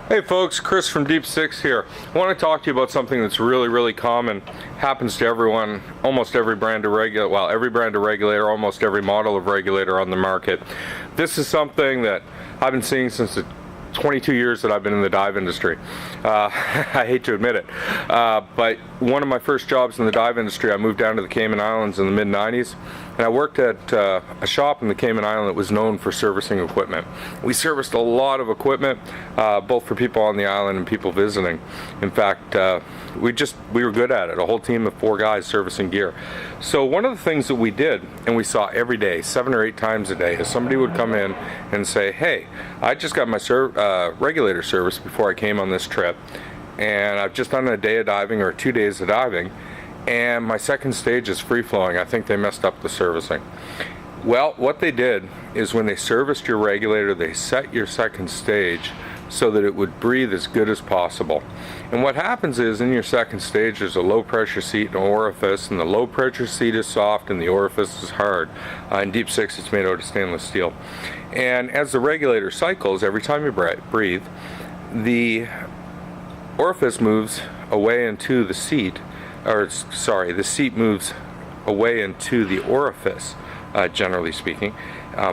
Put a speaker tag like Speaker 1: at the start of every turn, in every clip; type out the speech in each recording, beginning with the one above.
Speaker 1: Hey folks, Chris from Deep Six here. I want to talk to you about something that's really common, happens to everyone, almost every brand of regulator, well, every brand of regulator, almost every model of regulator on the market. This is something that I've been seeing since the 22 years that I've been in the dive industry. I hate to admit it, but one of my first jobs in the dive industry, I moved down to the Cayman Islands in the mid-90s, and I worked at a shop in the Cayman Island that was known for servicing equipment. We serviced a lot of equipment, both for people on the island and people visiting. In fact, we were good at it, a whole team of 4 guys servicing gear. So one of the things that we did, and we saw every day, 7 or 8 times a day, is somebody would come in and say, hey, I just got my regulator service before I came on this trip, and I've just done a day of diving or 2 days of diving, and my second stage is free flowing. I think they messed up the servicing. Well, what they did is when they serviced your regulator, they set your second stage so that it would breathe as good as possible. And what happens is in your second stage there's a low pressure seat and an orifice, and the low pressure seat is soft and the orifice is hard. In Deep Six it's made out of stainless steel. And as the regulator cycles, every time you breathe, the orifice moves away into the seat, the seat moves away into the orifice, generally speaking,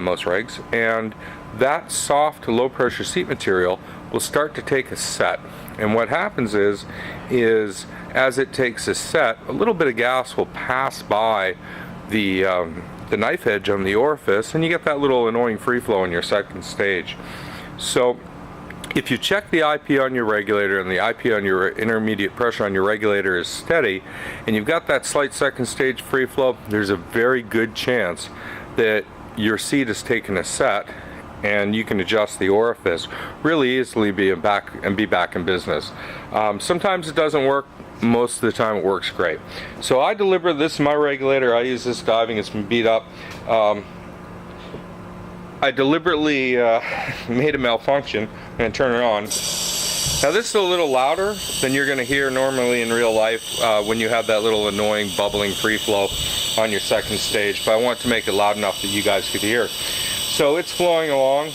Speaker 1: most regs, and that soft low pressure seat material will start to take a set. And what happens is as it takes a set, a little bit of gas will pass by the knife edge on the orifice, and you get that little annoying free flow in your second stage. So if you check the IP on your regulator and the IP on your intermediate pressure on your regulator is steady, and you've got that slight second stage free flow, there's a very good chance that your seat has taken a set, and you can adjust the orifice really easily, be back in business. Sometimes it doesn't work. Most of the time it works great. So this is my regulator. I use this diving. It's been beat up. I deliberately made a malfunction and turn it on. Now this is a little louder than you're going to hear normally in real life when you have that little annoying bubbling free flow on your second stage, but I want to make it loud enough that you guys could hear. So it's flowing along.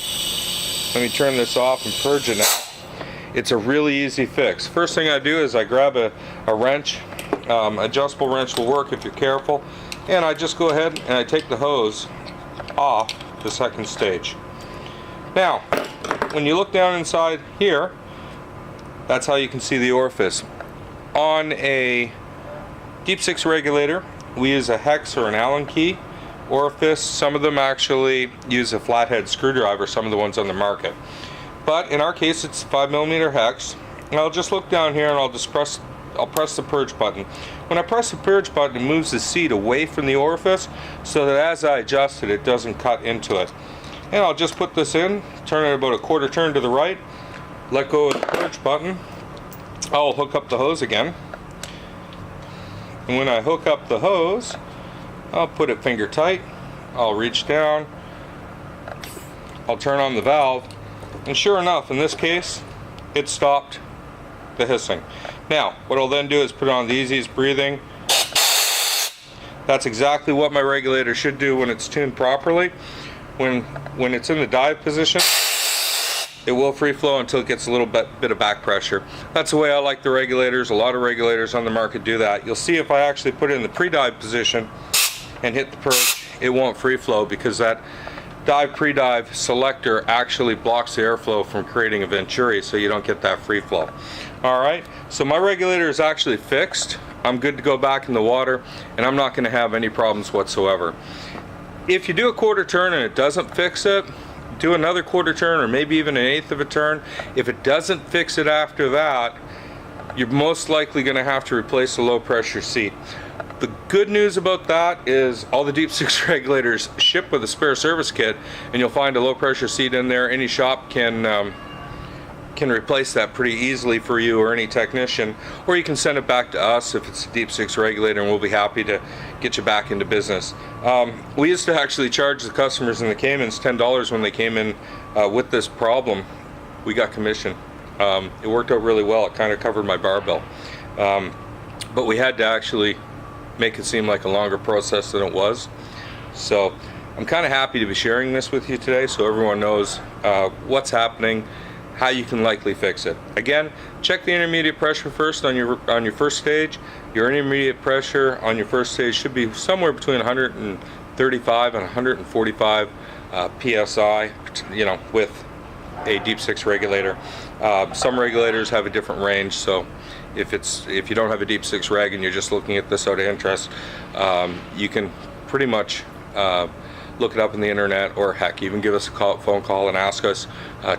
Speaker 1: Let me turn this off and purge it now. It's a really easy fix. First thing I do is I grab a wrench. Adjustable wrench will work if you're careful. And I just go ahead and I take the hose off the second stage. Now, when you look down inside here, that's how you can see the orifice. On a Deep Six regulator, we use a hex or an Allen key orifice. Some of them actually use a flathead screwdriver, some of the ones on the market. But in our case, it's 5mm hex. And I'll just look down here and I'll press the purge button. When I press the purge button, it moves the seat away from the orifice so that as I adjust it, it doesn't cut into it. And I'll just put this in, turn it about a quarter turn to the right, let go of the purge button. I'll hook up the hose again. And when I hook up the hose, I'll put it finger tight. I'll reach down. I'll turn on the valve. And sure enough, in this case, it stopped the hissing. Now, what I'll then do is put on the easiest breathing. That's exactly what my regulator should do when it's tuned properly. When it's in the dive position, it will free flow until it gets a little bit of back pressure. That's the way I like the regulators. A lot of regulators on the market do that. You'll see if I actually put it in the pre-dive position and hit the purge, it won't free flow because that pre-dive selector actually blocks the airflow from creating a venturi, so you don't get that free flow. Alright, so my regulator is actually fixed. I'm good to go back in the water, and I'm not going to have any problems whatsoever. If you do a quarter turn and it doesn't fix it, do another quarter turn or maybe even an eighth of a turn. If it doesn't fix it after that, you're most likely going to have to replace the low pressure seat. The good news about that is all the Deep Six regulators ship with a spare service kit, and you'll find a low pressure seat in there. Any shop can replace that pretty easily for you or any technician, or you can send it back to us if it's a Deep Six regulator, and we'll be happy to get you back into business. We used to actually charge the customers in the Caymans $10 when they came in with this problem. We got commission. It worked out really well. It kind of covered my bar bill. But we had to actually make it seem like a longer process than it was. So I'm kind of happy to be sharing this with you today so everyone knows what's happening, how you can likely fix it. Again, check the intermediate pressure first on your first stage. Your intermediate pressure on your first stage should be somewhere between 135 and 145 psi, with a deep 6 regulator. Some regulators have a different range, so if you don't have a deep 6 reg and you're just looking at this out of interest, you can pretty much look it up on the internet, or heck, even give us a phone call and ask us,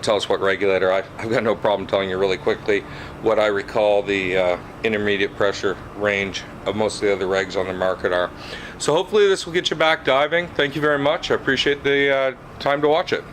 Speaker 1: tell us what regulator. I've got no problem telling you really quickly what I recall the intermediate pressure range of most of the other regs on the market are. So hopefully this will get you back diving. Thank you very much. I appreciate the time to watch it.